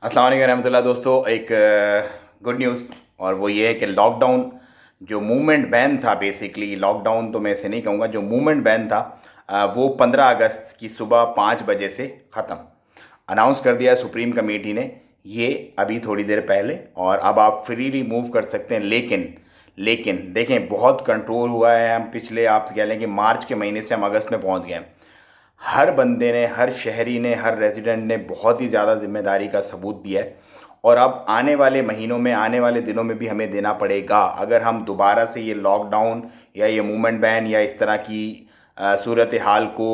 अस्सलाम वालेकुम रहमतुल्लाह। दोस्तों, एक गुड न्यूज़, और वो ये है कि लॉकडाउन जो मूवमेंट बैन था, बेसिकली लॉकडाउन तो मैं इसे नहीं कहूँगा, जो मूवमेंट बैन था वो 15 अगस्त की सुबह 5 बजे से ख़त्म अनाउंस कर दिया सुप्रीम कमेटी ने। ये अभी थोड़ी देर पहले, और अब आप फ्रीली मूव कर सकते हैं। लेकिन लेकिन देखें, बहुत कंट्रोल हुआ है। हम पिछले, आप कह लें कि मार्च के महीने से हम अगस्त में पहुंच गए हैं। हर बंदे ने, हर शहरी ने, हर रेजिडेंट ने बहुत ही ज़्यादा जिम्मेदारी का सबूत दिया है। और अब आने वाले महीनों में, आने वाले दिनों में भी हमें देना पड़ेगा। अगर हम दोबारा से ये लॉकडाउन या ये मूवमेंट बैन या इस तरह की सूरत हाल को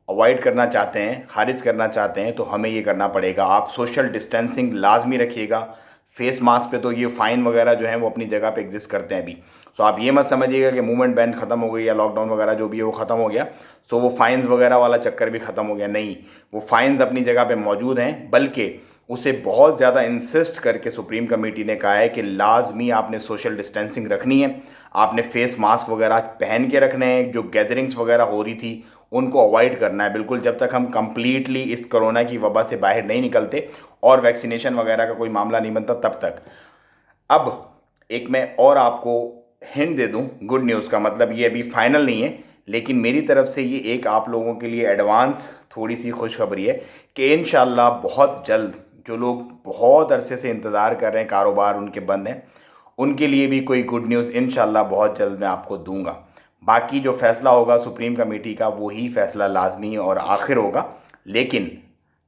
अवॉइड करना चाहते हैं, खारिज करना चाहते हैं, तो हमें ये करना पड़ेगा। आप सोशल डिस्टेंसिंग लाजमी रखिएगा। फेस मास्क पे तो ये फ़ाइन वगैरह जो हैं वो अपनी जगह पे एग्जिस्ट करते हैं अभी। सो आप ये मत समझिएगा कि मूवमेंट बैन ख़त्म हो गई या लॉकडाउन वगैरह जो भी है वो ख़त्म हो गया, सो वो फाइन्स वगैरह वाला चक्कर भी ख़त्म हो गया। नहीं, वो फाइन्स अपनी जगह पे मौजूद हैं, बल्कि उसे बहुत ज़्यादा इंसिस्ट करके सुप्रीम कमेटी ने कहा है कि लाजमी आपने सोशल डिस्टेंसिंग रखनी है, आपने फेस मास्क वगैरह पहन के रखने हैं। जो गैदरिंग्स वगैरह हो रही थी उनको अवॉइड करना है बिल्कुल, जब तक हम कंप्लीटली इस कोरोना की वबा से बाहर नहीं निकलते और वैक्सीनेशन वगैरह का कोई मामला नहीं बनता तब तक। अब एक मैं और आपको हिंट दे दूं, गुड न्यूज़ का मतलब, ये अभी फाइनल नहीं है, लेकिन मेरी तरफ से ये एक आप लोगों के लिए एडवांस थोड़ी सी खुशखबरी है कि इंशाल्लाह बहुत जल्द, जो लोग बहुत अरसे से इंतज़ार कर रहे हैं, कारोबार उनके बंद हैं, उनके लिए भी कोई गुड न्यूज़ इंशाल्लाह बहुत जल्द मैं आपको दूंगा। बाकी जो फ़ैसला होगा सुप्रीम कमेटी का, वही फ़ैसला लाजमी और आखिर होगा। लेकिन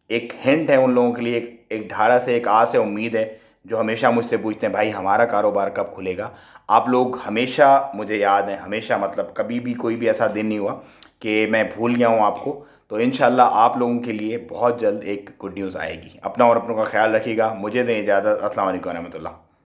एक हिंट है उन लोगों के लिए, एक ढारा से एक आस है, उम्मीद है, जो हमेशा मुझसे पूछते हैं भाई हमारा कारोबार कब खुलेगा। आप लोग हमेशा, मुझे याद है, हमेशा मतलब कभी भी कोई भी ऐसा दिन नहीं हुआ कि मैं भूल गया हूँ आपको। तो इंशाल्लाह आप लोगों के लिए बहुत जल्द एक गुड न्यूज़ आएगी। अपना और अपनों का ख्याल रखिएगा। मुझे दें इजाज़त। अस्सलाम वालेकुम रहमतुल्लाह।